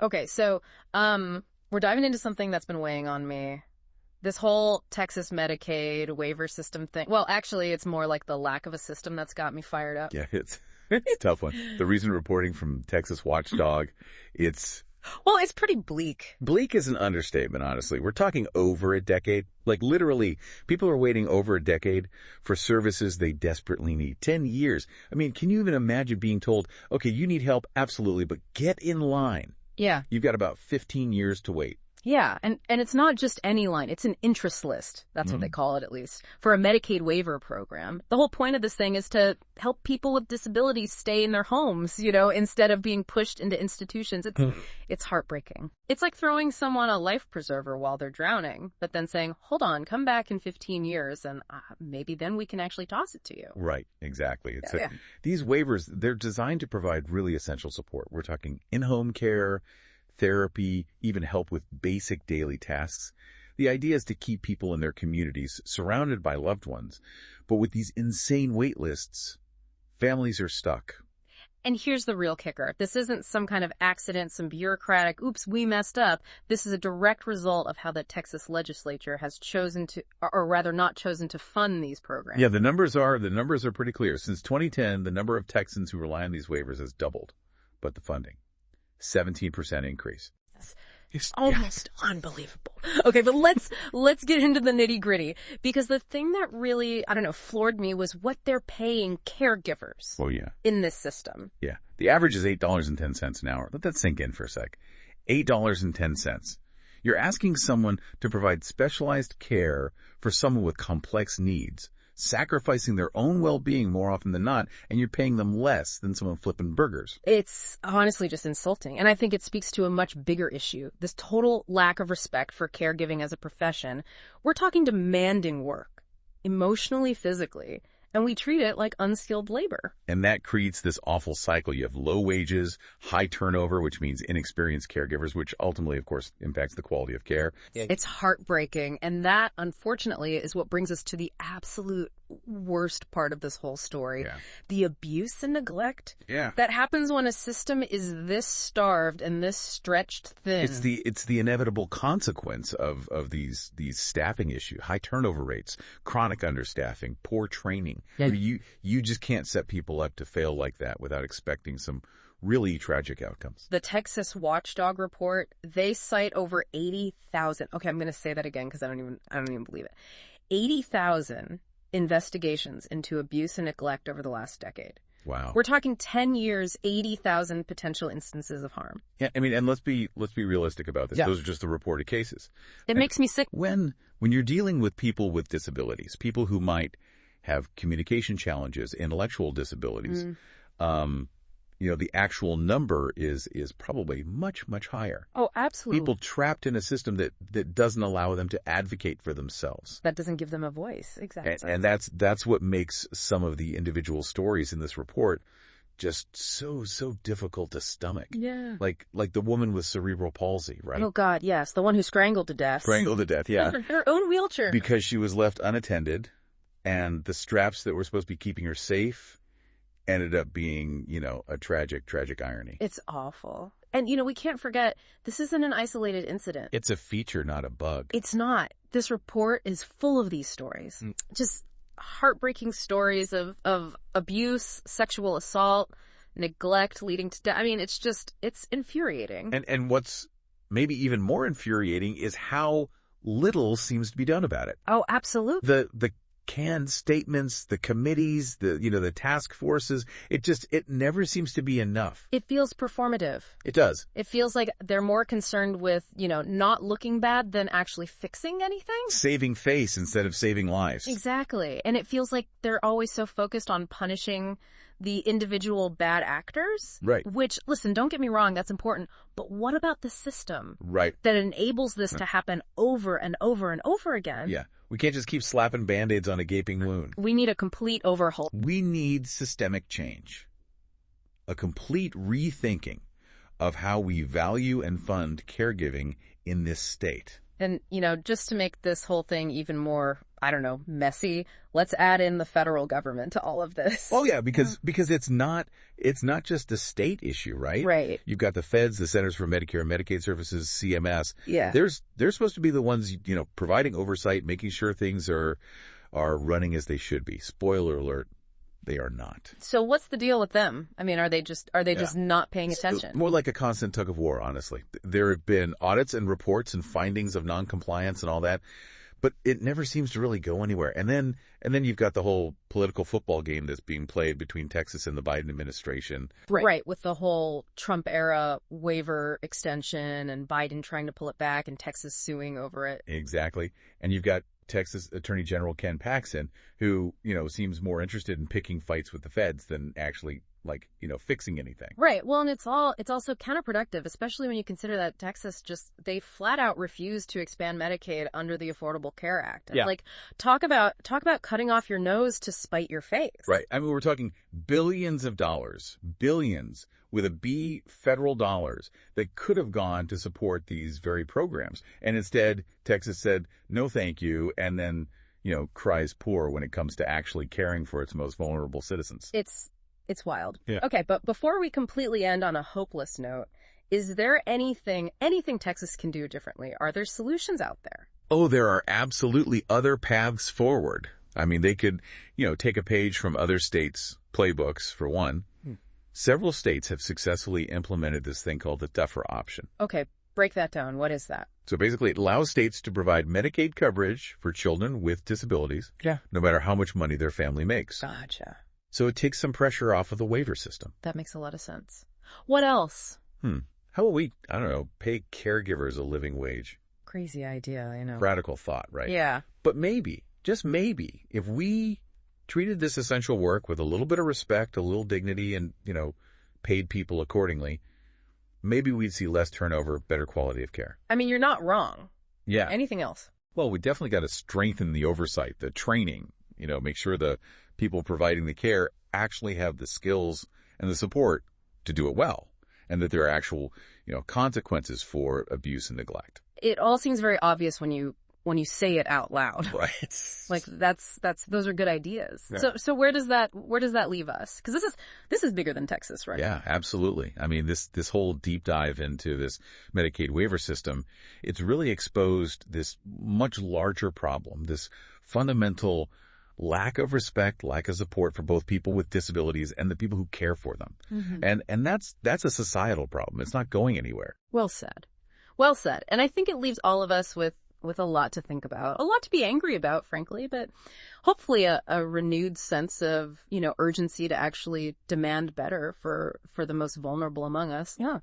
Okay, so we're diving into something that's been weighing on me. This whole Texas Medicaid waiver system thing. Well, actually, it's more like the lack of a system that's got me fired up. Yeah, it's a tough one. The recent reporting from Texas Watchdog, Well, it's pretty bleak. bleak is an understatement, honestly. We're talking over a decade. Like literally, people are waiting over a decade for services they desperately need. 10 years. I mean, can you even imagine being told, okay, you need help? Absolutely, but get in line. Yeah. You've got about 15 years to wait. Yeah, and it's not just any line. It's an interest list. That's what they call it, at least, for a Medicaid waiver program. The whole point of this thing is to help people with disabilities stay in their homes, instead of being pushed into institutions. It's heartbreaking. It's like throwing someone a life preserver while they're drowning, but then saying, hold on, come back in 15 years, and maybe then we can actually toss it to you. Right, exactly. Yeah. These waivers, they're designed to provide really essential support. We're talking in-home care, therapy, even help with basic daily tasks. The idea is to keep people in their communities surrounded by loved ones. But with these insane wait lists, families are stuck. And here's the real kicker. This isn't some kind of accident, some bureaucratic, oops, we messed up. This is a direct result of how the Texas legislature has chosen to, or rather not chosen to fund these programs. Yeah, the numbers are pretty clear. Since 2010, the number of Texans who rely on these waivers has doubled. But the funding, 17% increase. It's almost unbelievable. Okay, but let's get into the nitty-gritty, because the thing that really, floored me was what they're paying caregivers in this system. Yeah. The average is $8.10 an hour. Let that sink in for a sec. $8.10. You're asking someone to provide specialized care for someone with complex needs, sacrificing their own well-being more often than not, and you're paying them less than someone flipping burgers. It's honestly just insulting, and I think it speaks to a much bigger issue, this total lack of respect for caregiving as a profession. We're talking demanding work, emotionally, physically, and we treat it like unskilled labor. And that creates this awful cycle. You have low wages, high turnover, which means inexperienced caregivers, which ultimately, of course, impacts the quality of care. It's heartbreaking, and that, unfortunately, is what brings us to the absolute worst part of this whole story. Yeah. The abuse and neglect Yeah. that happens when a system is this starved and this stretched thin. It's the inevitable consequence of these staffing issues, high turnover rates, chronic understaffing, poor training. Yeah. You just can't set people up to fail like that without expecting some really tragic outcomes. The Texas Watchdog report, they cite over 80,000. Okay, I'm going to say that again because I don't even believe it. 80,000 investigations into abuse and neglect over the last decade. Wow. We're talking 10 years, 80,000 potential instances of harm. Yeah, I mean, and let's be realistic about this. Yeah. Those are just the reported cases. It makes me sick. When you're dealing with people with disabilities, people who might have communication challenges, intellectual disabilities, the actual number is probably much, much higher. Oh, absolutely. People trapped in a system that doesn't allow them to advocate for themselves. That doesn't give them a voice. Exactly. And that's what makes some of the individual stories in this report just so difficult to stomach. Yeah. Like the woman with cerebral palsy, right? Oh, God, yes. The one who strangled to death. Strangled to death, yeah. Her own wheelchair. Because she was left unattended, and the straps that were supposed to be keeping her safe ended up being, a tragic irony. It's awful. And, we can't forget, this isn't an isolated incident. It's a feature, not a bug. It's not. This report is full of these stories. Just heartbreaking stories of abuse, sexual assault, neglect leading to death. I mean, it's infuriating. And what's maybe even more infuriating is how little seems to be done about it. Oh, absolutely. The canned statements, the committees, the task forces, it never seems to be enough. It feels performative. It does. It feels like they're more concerned with, not looking bad than actually fixing anything. Saving face instead of saving lives. Exactly. And it feels like they're always so focused on punishing the individual bad actors. Right. Which, listen, don't get me wrong, that's important. But what about the system? Right. That enables this to happen over and over and over again? Yeah. We can't just keep slapping Band-Aids on a gaping wound. We need a complete overhaul. We need systemic change. A complete rethinking of how we value and fund caregiving in this state. And, just to make this whole thing even more I don't know, messy. Let's add in the federal government to all of this. Oh yeah, because it's not just a state issue, right? Right. You've got the feds, the Centers for Medicare and Medicaid Services, CMS. Yeah. They're supposed to be the ones, providing oversight, making sure things are running as they should be. Spoiler alert, they are not. So what's the deal with them? I mean, are they just not paying attention? More like a constant tug of war, honestly. There have been audits and reports and findings of noncompliance and all that, but it never seems to really go anywhere. And then you've got the whole political football game that's being played between Texas and the Biden administration. Right, with the whole Trump era waiver extension and Biden trying to pull it back and Texas suing over it. Exactly. And you've got Texas Attorney General Ken Paxton, who, seems more interested in picking fights with the feds than actually, fixing anything. Right. Well, and it's also counterproductive, especially when you consider that Texas they flat out refused to expand Medicaid under the Affordable Care Act. Yeah. Talk about cutting off your nose to spite your face. Right. I mean, we're talking billions of dollars, billions with a B, federal dollars that could have gone to support these very programs. And instead, Texas said, no, thank you. And then, cries poor when it comes to actually caring for its most vulnerable citizens. It's wild. Yeah. Okay, but before we completely end on a hopeless note, is there anything Texas can do differently? Are there solutions out there? Oh, there are absolutely other paths forward. I mean, they could, take a page from other states' playbooks, for one. Several states have successfully implemented this thing called the Duffer option. Okay, break that down. What is that? So basically, it allows states to provide Medicaid coverage for children with disabilities, no matter how much money their family makes. Gotcha. So it takes some pressure off of the waiver system. That makes a lot of sense. What else? How about we, pay caregivers a living wage? Crazy idea, I know. Radical thought, right? Yeah. But maybe, just maybe, if we treated this essential work with a little bit of respect, a little dignity, and, paid people accordingly, maybe we'd see less turnover, better quality of care. I mean, you're not wrong. Yeah. Anything else? Well, we definitely got to strengthen the oversight, the training, make sure the people providing the care actually have the skills and the support to do it well, and that there are actual, consequences for abuse and neglect. It all seems very obvious when you say it out loud. Right. Those are good ideas. Yeah. So where does that leave us? Because this is bigger than Texas, right? Yeah, absolutely. I mean, this whole deep dive into this Medicaid waiver system, it's really exposed this much larger problem, this fundamental lack of respect, lack of support for both people with disabilities and the people who care for them. Mm-hmm. And that's a societal problem. It's not going anywhere. Well said. Well said. And I think it leaves all of us with a lot to think about, a lot to be angry about, frankly, but hopefully a renewed sense of, urgency to actually demand better for the most vulnerable among us. Yeah.